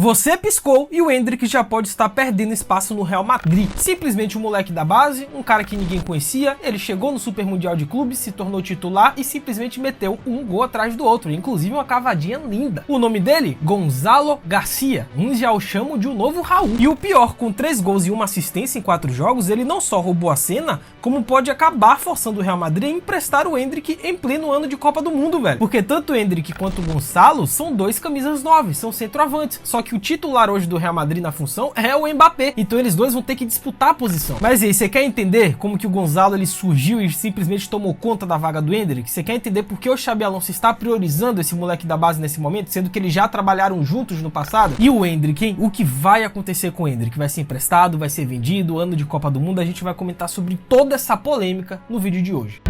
Você piscou e o Endrick já pode estar perdendo espaço no Real Madrid. Simplesmente um moleque da base, um cara que ninguém conhecia, ele chegou no Super Mundial de Clubes, se tornou titular e simplesmente meteu um gol atrás do outro, inclusive uma cavadinha linda. O nome dele? Gonzalo Garcia. Uns já o chamam de um novo Raul. E o pior, com 3 gols e 1 assistência em 4 jogos, ele não só roubou a cena, como pode acabar forçando o Real Madrid a emprestar o Endrick em pleno ano de Copa do Mundo, velho. Porque tanto o Endrick quanto o Gonçalo são 2 camisas 9, são centroavantes. Só que o titular hoje do Real Madrid na função é o Mbappé. Então eles dois vão ter que disputar a posição. Mas e aí, você quer entender como que o Gonzalo ele surgiu e simplesmente tomou conta da vaga do Endrick? Você quer entender por que o Xabi Alonso está priorizando esse moleque da base nesse momento, sendo que eles já trabalharam juntos no passado? E o Endrick, hein? O que vai acontecer com o Endrick? Vai ser emprestado? Vai ser vendido? Ano de Copa do Mundo? A gente vai comentar sobre toda essa polêmica no vídeo de hoje.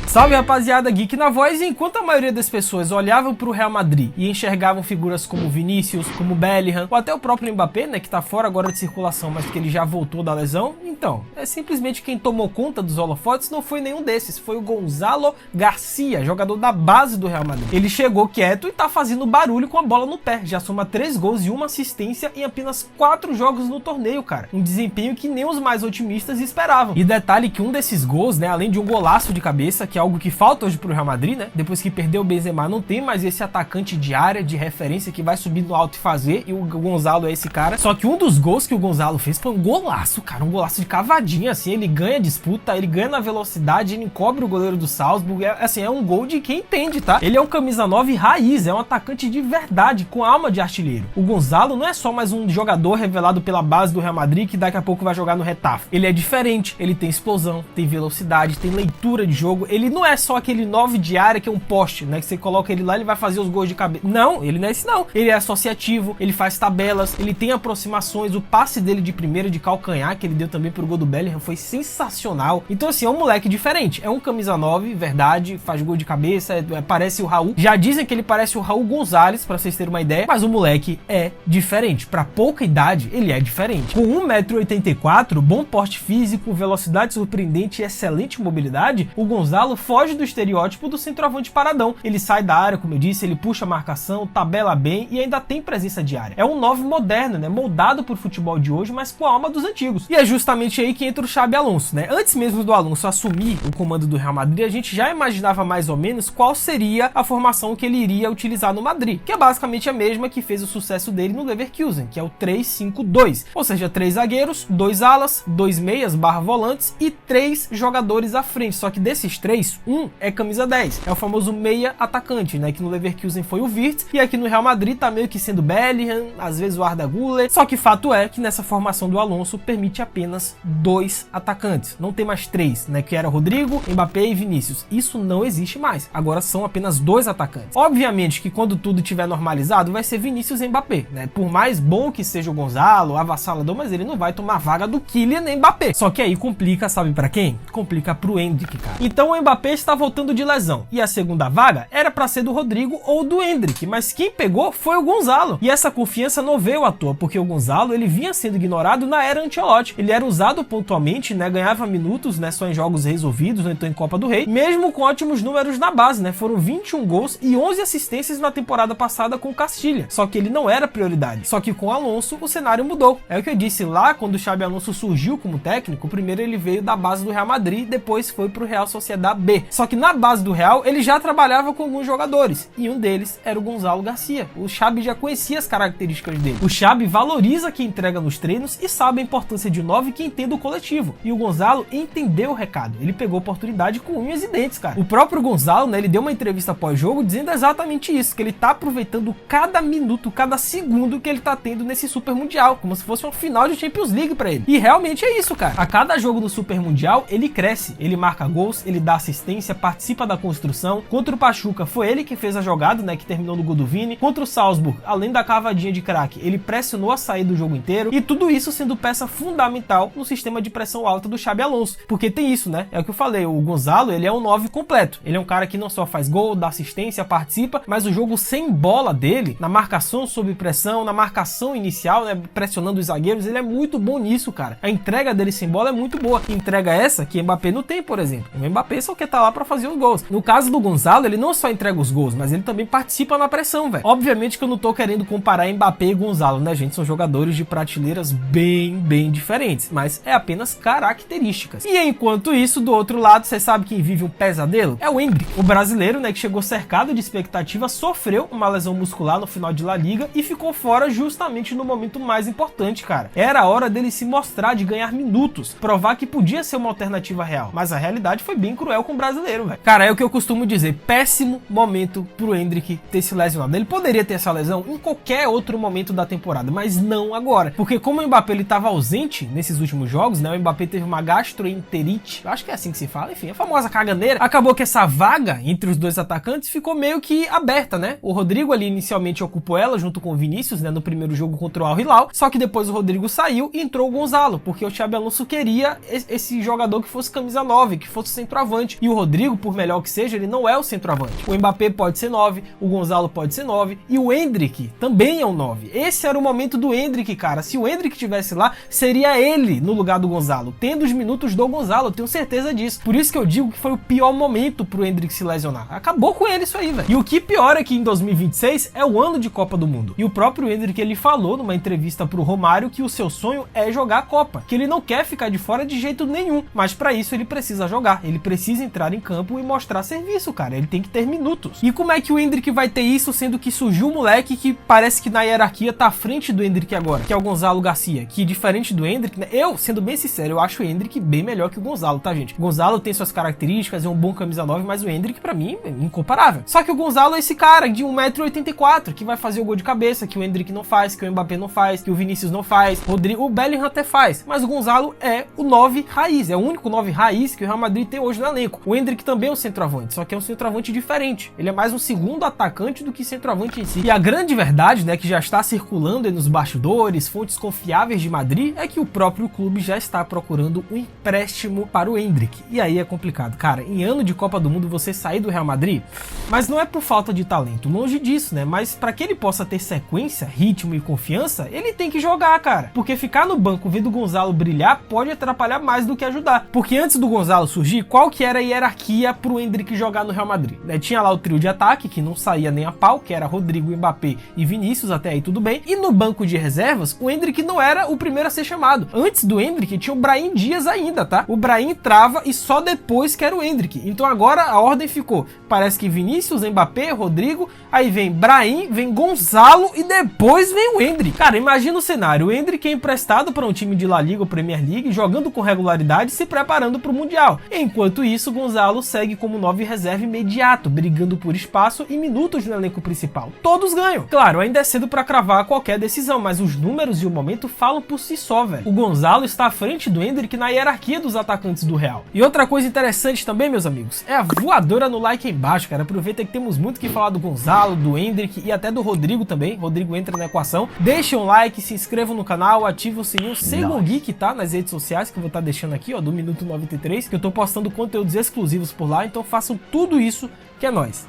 Salve, rapaziada, Geek na voz. E enquanto a maioria das pessoas olhavam para o Real Madrid e enxergavam figuras como Vinícius, como Bellingham, ou até o próprio Mbappé, né, que tá fora agora de circulação, mas que ele já voltou da lesão, então, simplesmente quem tomou conta dos holofotes não foi nenhum desses, foi o Gonzalo Garcia, jogador da base do Real Madrid. Ele chegou quieto e tá fazendo barulho com a bola no pé, já soma 3 gols e 1 assistência em apenas 4 jogos no torneio, cara. Um desempenho que nem os mais otimistas esperavam. E detalhe que um desses gols, né, além de um golaço de cabeça, que é algo que falta hoje pro Real Madrid, né? Depois que perdeu o Benzema, não tem mais esse atacante de área, de referência, que vai subir no alto e fazer, e o Gonzalo é esse cara. Só que um dos gols que o Gonzalo fez foi um golaço, cara, um golaço de cavadinha, assim, ele ganha a disputa, ele ganha na velocidade, ele encobre o goleiro do Salzburg, é um gol de quem entende, tá? Ele é um camisa 9 raiz, é um atacante de verdade, com alma de artilheiro. O Gonzalo não é só mais um jogador revelado pela base do Real Madrid, que daqui a pouco vai jogar no Getafe. Ele é diferente, ele tem explosão, tem velocidade, tem leitura de jogo, ele não é só aquele 9 de área que é um poste, né? Que você coloca ele lá, ele vai fazer os gols de cabeça. Não, ele não é esse não. Ele é associativo, ele faz tabelas, ele tem aproximações, o passe dele de primeira de calcanhar, que ele deu também pro gol do Bellingham, foi sensacional. Então assim, é um moleque diferente, é um camisa 9, verdade, faz gol de cabeça, parece o Raul. Já dizem que ele parece o Raul Gonzalez, pra vocês terem uma ideia, mas o moleque é diferente. Pra pouca idade, ele é diferente. Com 1,84 m, bom porte físico, velocidade surpreendente e excelente mobilidade, o Gonzalo foge do estereótipo do centroavante paradão. Ele sai da área, como eu disse, ele puxa a marcação, tabela bem e ainda tem presença de área. É um 9 moderno, né? Moldado pro futebol de hoje, mas com a alma dos antigos. E é justamente aí que entra o Xabi Alonso, né? Antes mesmo do Alonso assumir o comando do Real Madrid, a gente já imaginava mais ou menos qual seria a formação que ele iria utilizar no Madrid, que é basicamente a mesma que fez o sucesso dele no Leverkusen, que é o 3-5-2. Ou seja, 3 zagueiros, 2 alas, 2 meias barra volantes e 3 jogadores à frente. Só que desses 3, um é camisa 10, é o famoso meia atacante, né, que no Leverkusen foi o Wirtz, e aqui no Real Madrid tá meio que sendo Bellingham, às vezes o Arda Güler, só que fato é que nessa formação do Alonso permite apenas 2 atacantes, não tem mais 3, né, que era Rodrigo, Mbappé e Vinícius. Isso não existe mais, agora são apenas 2 atacantes. Obviamente que quando tudo tiver normalizado, vai ser Vinícius e Mbappé, né, por mais bom que seja o Gonzalo, avassalador, mas ele não vai tomar a vaga do Kylian e Mbappé. Só que aí complica, sabe pra quem? Complica pro Endrick, cara. Então o Mbappé está voltando de lesão, e a segunda vaga era para ser do Rodrigo ou do Endrick, mas quem pegou foi o Gonzalo. E essa confiança não veio à toa, porque o Gonzalo ele vinha sendo ignorado na era Ancelotti. Ele era usado pontualmente, né, ganhava minutos, né, só em jogos resolvidos, ou então em Copa do Rei, mesmo com ótimos números na base, né, foram 21 gols e 11 assistências na temporada passada com o Castilha. Só que ele não era prioridade. Só que com o Alonso o cenário mudou. É o que eu disse lá, quando o Xabi Alonso surgiu como técnico, primeiro ele veio da base do Real Madrid, depois foi pro Real Sociedad B. Só que na base do Real, ele já trabalhava com alguns jogadores, e um deles era o Gonzalo Garcia. O Xabi já conhecia as características dele. O Xabi valoriza quem entrega nos treinos e sabe a importância de 9 que entenda o coletivo. E o Gonzalo entendeu o recado. Ele pegou a oportunidade com unhas e dentes, cara. O próprio Gonzalo, né, ele deu uma entrevista pós-jogo dizendo exatamente isso, que ele tá aproveitando cada minuto, cada segundo que ele tá tendo nesse Super Mundial, como se fosse uma final de Champions League pra ele. E realmente é isso, cara. A cada jogo no Super Mundial, ele cresce, ele marca gols, ele dá assistência, participa da construção. Contra o Pachuca, foi ele que fez a jogada, né, que terminou no gol do Vini. Contra o Salzburg, além da cavadinha de craque, ele pressionou a sair do jogo inteiro, e tudo isso sendo peça fundamental no sistema de pressão alta do Xabi Alonso, porque tem isso, né, é o que eu falei, o Gonzalo, ele é um 9 completo, ele é um cara que não só faz gol, dá assistência, participa, mas o jogo sem bola dele, na marcação sob pressão, na marcação inicial, né, pressionando os zagueiros, ele é muito bom nisso, cara. A entrega dele sem bola é muito boa, entrega essa que o Mbappé não tem, por exemplo. O Mbappé só quer porque tá lá pra fazer os gols. No caso do Gonzalo, ele não só entrega os gols, mas ele também participa na pressão, velho. Obviamente que eu não tô querendo comparar Mbappé e Gonzalo, né, gente? São jogadores de prateleiras bem diferentes, mas é apenas características. E enquanto isso, do outro lado, você sabe quem vive um pesadelo? É o Endrick, o brasileiro, né, que chegou cercado de expectativa, sofreu uma lesão muscular no final de La Liga e ficou fora justamente no momento mais importante, cara. Era a hora dele se mostrar, de ganhar minutos, provar que podia ser uma alternativa real, mas a realidade foi bem cruel com o brasileiro, velho. Cara, é o que eu costumo dizer, péssimo momento pro Endrick ter se lesionado. Ele poderia ter essa lesão em qualquer outro momento da temporada, mas não agora, porque como o Mbappé ele tava ausente nesses últimos jogos, né, o Mbappé teve uma gastroenterite, eu acho que é assim que se fala, enfim, a famosa caganeira, acabou que essa vaga entre os dois atacantes ficou meio que aberta, né? O Rodrigo ali inicialmente ocupou ela junto com o Vinícius, né, no primeiro jogo contra o Al Hilal, só que depois o Rodrigo saiu e entrou o Gonzalo, porque o Xabi Alonso queria esse jogador que fosse camisa 9, que fosse centroavante, e o Rodrigo, por melhor que seja, ele não é o centroavante. O Mbappé pode ser 9, o Gonzalo pode ser 9, e o Endrick também é um 9. Esse era o momento do Endrick, cara. Se o Endrick tivesse lá, seria ele no lugar do Gonzalo, tendo os minutos do Gonzalo, eu tenho certeza disso. Por isso que eu digo que foi o pior momento pro Endrick se lesionar. Acabou com ele isso aí, velho. E o que pior é que em 2026 é o ano de Copa do Mundo. E o próprio Endrick, ele falou numa entrevista pro Romário que o seu sonho é jogar a Copa, que ele não quer ficar de fora de jeito nenhum, mas pra isso ele precisa jogar, ele precisa entrar em campo e mostrar serviço, cara, ele tem que ter minutos. E como é que o Endrick vai ter isso, sendo que surgiu um moleque que parece que na hierarquia tá à frente do Endrick agora, que é o Gonzalo Garcia, que diferente do Endrick, né, eu, sendo bem sincero, eu acho o Endrick bem melhor que o Gonzalo, tá, gente? O Gonzalo tem suas características, é um bom camisa 9, mas o Endrick, pra mim, é incomparável. Só que o Gonzalo é esse cara de 1,84 m, que vai fazer o gol de cabeça, que o Endrick não faz, que o Mbappé não faz, que o Vinícius não faz, o Bellingham até faz, mas o Gonzalo é o 9 raiz, é o único 9 raiz que o Real Madrid tem hoje no elenco. O Endrick também é um centroavante, só que é um centroavante diferente, ele é mais um segundo atacante do que centroavante em si. E a grande verdade, né, que já está circulando aí nos bastidores, fontes confiáveis de Madrid, é que o próprio clube já está procurando um empréstimo para o Endrick. E aí é complicado, cara, em ano de Copa do Mundo você sair do Real Madrid, mas não é por falta de talento, longe disso, né, mas para que ele possa ter sequência, ritmo e confiança, ele tem que jogar, cara, porque ficar no banco vendo o Gonzalo brilhar pode atrapalhar mais do que ajudar, porque antes do Gonzalo surgir, qual que era a hierarquia pro Endrick jogar no Real Madrid, né? Tinha lá o trio de ataque, que não saía nem a pau, que era Rodrigo, Mbappé e Vinícius, até aí tudo bem, e no banco de reservas, o Endrick não era o primeiro a ser chamado. Antes do Endrick tinha o Brahim Dias ainda, tá? O Brahim entrava e só depois que era o Endrick. Então agora a ordem ficou, parece que Vinícius, Mbappé, Rodrigo, aí vem Brahim, vem Gonzalo e depois vem o Endrick. Cara, imagina o cenário, o Endrick é emprestado para um time de La Liga ou Premier League, jogando com regularidade, se preparando para o Mundial. Enquanto isso, Gonzalo segue como 9 reserva imediato, brigando por espaço e minutos no elenco principal. Todos ganham. Claro, ainda é cedo para cravar qualquer decisão, mas os números e o momento falam por si só, velho. O Gonzalo está à frente do Endrick na hierarquia dos atacantes do Real. E outra coisa interessante também, meus amigos, é a voadora no like aí embaixo, cara. Aproveita que temos muito que falar do Gonzalo, do Endrick e até do Rodrigo também. Rodrigo entra na equação. Deixem um like, se inscrevam no canal, ativem o sininho, sigam o Geek, tá? Nas redes sociais, que eu vou estar deixando aqui, ó, do Minuto 93, que eu tô postando conteúdos exclusivos por lá, então façam tudo isso que é nóis.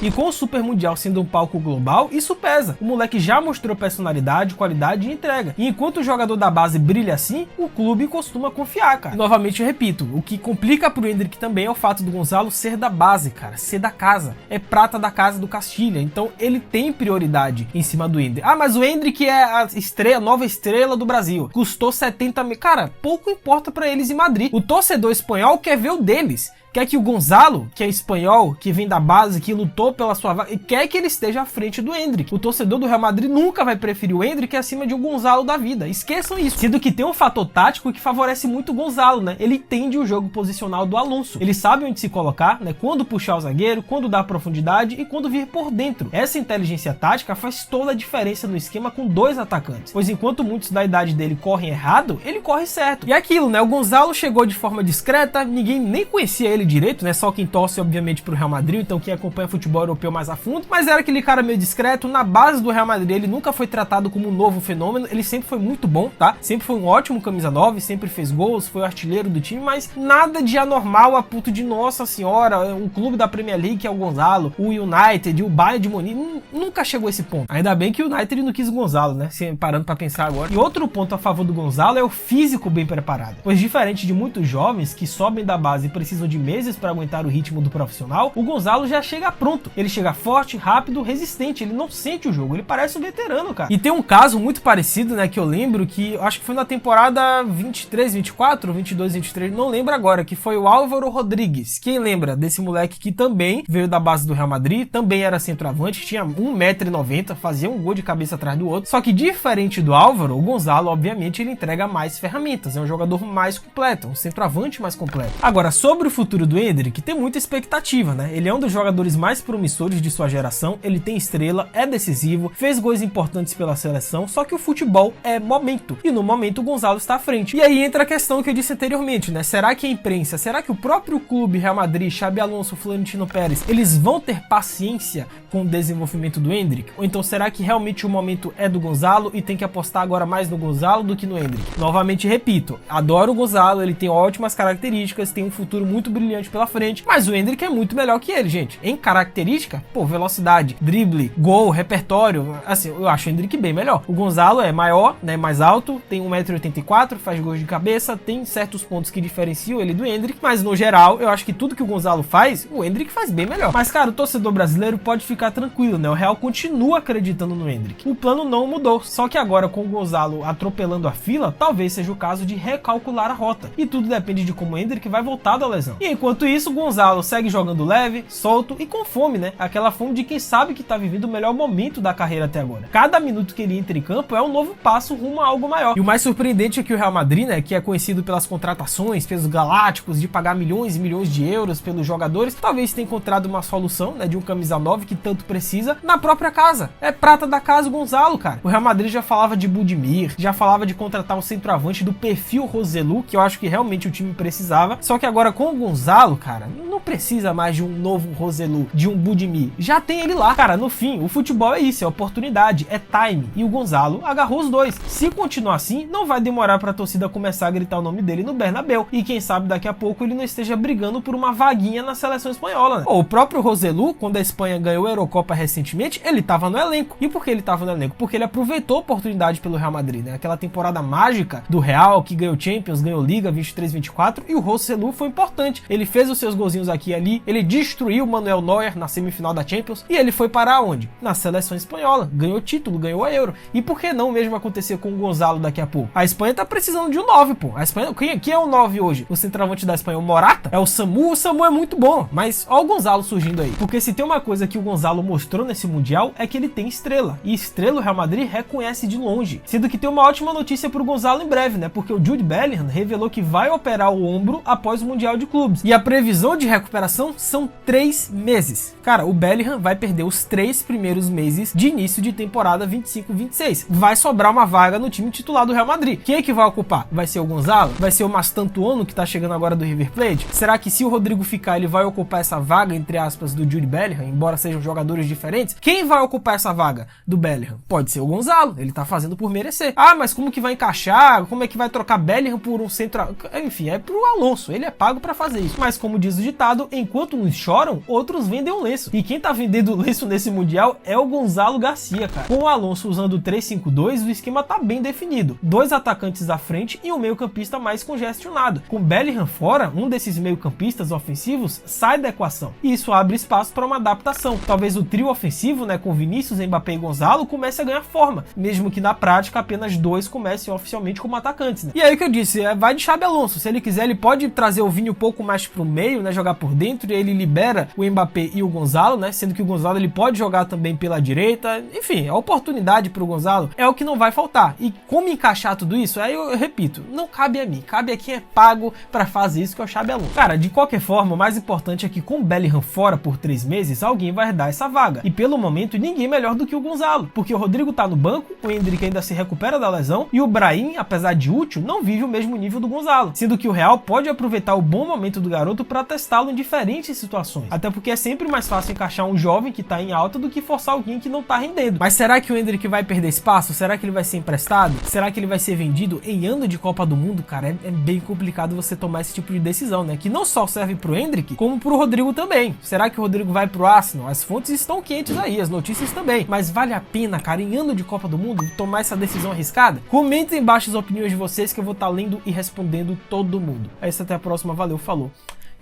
E com o Super Mundial sendo um palco global, isso pesa. O moleque já mostrou personalidade, qualidade e entrega. E enquanto o jogador da base brilha assim, o clube costuma confiar, cara. E novamente eu repito, o que complica pro Endrick também é o fato do Gonzalo ser da base, cara, ser da casa. É prata da casa do Castilha, então ele tem prioridade em cima do Endrick. Ah, mas o Endrick é a estreia, nova estrela do Brasil. Custou 70 mil. Cara, pouco importa pra eles em Madrid. O torcedor espanhol quer ver o deles. Quer que o Gonzalo, que é espanhol, que vem da base, que lutou pela sua vaga, quer que ele esteja à frente do Endrick. O torcedor do Real Madrid nunca vai preferir o Endrick acima de um Gonzalo da vida. Esqueçam isso. Sendo que tem um fator tático que favorece muito o Gonzalo, né? Ele entende o jogo posicional do Alonso. Ele sabe onde se colocar, né? Quando puxar o zagueiro, quando dar profundidade e quando vir por dentro. Essa inteligência tática faz toda a diferença no esquema com dois atacantes. Pois enquanto muitos da idade dele correm errado, ele corre certo. E aquilo, né? O Gonzalo chegou de forma discreta, ninguém nem conhecia ele daquele direito, né? Só quem torce, obviamente, pro Real Madrid, então quem acompanha futebol europeu mais a fundo, mas era aquele cara meio discreto. Na base do Real Madrid, ele nunca foi tratado como um novo fenômeno, ele sempre foi muito bom, tá? Sempre foi um ótimo camisa 9, sempre fez gols, foi o artilheiro do time, mas nada de anormal a ponto de, nossa senhora, um clube da Premier League que é o Gonzalo, o United, o Bayern de Munique, nunca chegou a esse ponto. Ainda bem que o United não quis o Gonzalo, né? Parando pra pensar agora. E outro ponto a favor do Gonzalo é o físico bem preparado, pois diferente de muitos jovens que sobem da base e precisam de meses para aguentar o ritmo do profissional, o Gonzalo já chega pronto. Ele chega forte, rápido, resistente, ele não sente o jogo, ele parece um veterano, cara. E tem um caso muito parecido, né, que eu lembro, que acho que foi na temporada 23, 24, 22, 23, não lembro agora, que foi o Álvaro Rodrigues. Quem lembra desse moleque que também veio da base do Real Madrid, também era centroavante, tinha 1,90 m, fazia um gol de cabeça atrás do outro, só que diferente do Álvaro, o Gonzalo, obviamente, ele entrega mais ferramentas, é um jogador mais completo, um centroavante mais completo. Agora, sobre o futuro do Endrick, tem muita expectativa, né? Ele é um dos jogadores mais promissores de sua geração, ele tem estrela, é decisivo, fez gols importantes pela seleção, só que o futebol é momento, e no momento o Gonzalo está à frente. E aí entra a questão que eu disse anteriormente, né? Será que a imprensa, será que o próprio clube Real Madrid, Xabi Alonso, Florentino Pérez, eles vão ter paciência com o desenvolvimento do Endrick? Ou então será que realmente o momento é do Gonzalo e tem que apostar agora mais no Gonzalo do que no Endrick? Novamente repito, adoro o Gonzalo, ele tem ótimas características, tem um futuro muito brilhante pela frente, mas o Endrick é muito melhor que ele, gente. Em característica, pô, velocidade, drible, gol, repertório, assim, eu acho o Endrick bem melhor. O Gonzalo é maior, né, mais alto, tem 1,84 m, faz gols de cabeça, tem certos pontos que diferenciam ele do Endrick, mas no geral, eu acho que tudo que o Gonzalo faz, o Endrick faz bem melhor. Mas, cara, o torcedor brasileiro pode ficar tranquilo, né? O Real continua acreditando no Endrick. O plano não mudou, só que agora com o Gonzalo atropelando a fila, talvez seja o caso de recalcular a rota. E tudo depende de como o Endrick vai voltar da lesão. E enquanto isso, o Gonzalo segue jogando leve, solto e com fome, né? Aquela fome de quem sabe que tá vivendo o melhor momento da carreira até agora. Cada minuto que ele entra em campo é um novo passo rumo a algo maior. E o mais surpreendente é que o Real Madrid, né, que é conhecido pelas contratações, pelos galácticos, de pagar milhões e milhões de euros pelos jogadores, talvez tenha encontrado uma solução, né, de um camisa 9 que tanto precisa na própria casa. É prata da casa o Gonzalo, cara. O Real Madrid já falava de Budimir, já falava de contratar um centroavante do perfil Roselu, que eu acho que realmente o time precisava. Só que agora com o Gonzalo, cara, não precisa mais de um novo Roselu, de um Budimir. Já tem ele lá. Cara, no fim, o futebol é isso, é oportunidade, é time. E o Gonzalo agarrou os dois. Se continuar assim, não vai demorar pra torcida começar a gritar o nome dele no Bernabéu. E quem sabe daqui a pouco ele não esteja brigando por uma vaguinha na seleção espanhola, né? O próprio Roselu, quando a Espanha ganhou a Eurocopa recentemente, ele tava no elenco. E por que ele tava no elenco? Porque ele aproveitou a oportunidade pelo Real Madrid, né? Aquela temporada mágica do Real, que ganhou Champions, ganhou Liga 23-24, e o Roselu foi importante. Ele fez os seus golzinhos aqui e ali, ele destruiu o Manuel Neuer na semifinal da Champions, e ele foi parar onde? Na seleção espanhola. Ganhou título, ganhou a Euro. E por que não mesmo acontecer com o Gonzalo daqui a pouco? A Espanha tá precisando de um 9, pô. A Espanha, quem é o 9 hoje? O centroavante da Espanha, o Morata? É o Samu? O Samu é muito bom, mas ó o Gonzalo surgindo aí. Porque se tem uma coisa que o Gonzalo mostrou nesse Mundial, é que ele tem estrela. E estrela o Real Madrid reconhece de longe. Sendo que tem uma ótima notícia pro Gonzalo em breve, né? Porque o Jude Bellingham revelou que vai operar o ombro após o Mundial de Clubes. E a previsão de recuperação são 3 meses. Cara, o Bellingham vai perder os 3 primeiros meses de início de temporada 25-26. Vai sobrar uma vaga no time titular do Real Madrid. Quem é que vai ocupar? Vai ser o Gonzalo? Vai ser o Mastantuono, que tá chegando agora do River Plate? Será que se o Rodrigo ficar, ele vai ocupar essa vaga, entre aspas, do Jude Bellingham, embora sejam jogadores diferentes? Quem vai ocupar essa vaga do Bellingham? Pode ser o Gonzalo, ele tá fazendo por merecer. Ah, mas como que vai encaixar? Como é que vai trocar Bellingham por um centro? Enfim, é pro Alonso, ele é pago pra fazer isso. Mas como diz o ditado, enquanto uns choram, outros vendem um lenço. E quem tá vendendo lenço nesse Mundial é o Gonzalo Garcia, cara. Com o Alonso usando o 3-5-2, o esquema tá bem definido. 2 atacantes à frente e um meio-campista mais congestionado. Com Bellingham fora, um desses meio-campistas ofensivos sai da equação. E isso abre espaço para uma adaptação. Talvez o trio ofensivo, né, com Vinícius, Mbappé e Gonzalo, comece a ganhar forma, mesmo que na prática apenas 2 comecem oficialmente como atacantes, né? E aí o que eu disse, vai de Xabi Alonso. Se ele quiser, ele pode trazer o Vini um pouco mais pro meio, né, jogar por dentro, e aí ele libera o Mbappé e o Gonzalo, né, sendo que o Gonzalo ele pode jogar também pela direita. Enfim, a oportunidade pro Gonzalo é o que não vai faltar. E como encaixar tudo isso? Aí eu repito, não cabe a mim, cabe a quem é pago pra fazer isso, que é o Xabi Alonso. Cara, de qualquer forma, o mais importante é que com o Bellingham fora por 3 meses, alguém vai herdar essa vaga. E pelo momento, ninguém melhor do que o Gonzalo, porque o Rodrigo tá no banco, o Endrick ainda se recupera da lesão, e o Brahim, apesar de útil, não vive o mesmo nível do Gonzalo, sendo que o Real pode aproveitar o bom momento do garoto para testá-lo em diferentes situações. Até porque é sempre mais fácil encaixar um jovem que tá em alta do que forçar alguém que não tá rendendo. Mas será que o Endrick vai perder espaço? Será que ele vai ser emprestado? Será que ele vai ser vendido em ano de Copa do Mundo? Cara, é bem complicado você tomar esse tipo de decisão, né? Que não só serve pro Endrick, como pro Rodrigo também. Será que o Rodrigo vai pro Arsenal? As fontes estão quentes aí, as notícias também. Mas vale a pena, cara, em ano de Copa do Mundo, tomar essa decisão arriscada? Comentem embaixo as opiniões de vocês que eu vou estar lendo e respondendo todo mundo. É isso, até a próxima, valeu, falou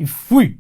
e fui!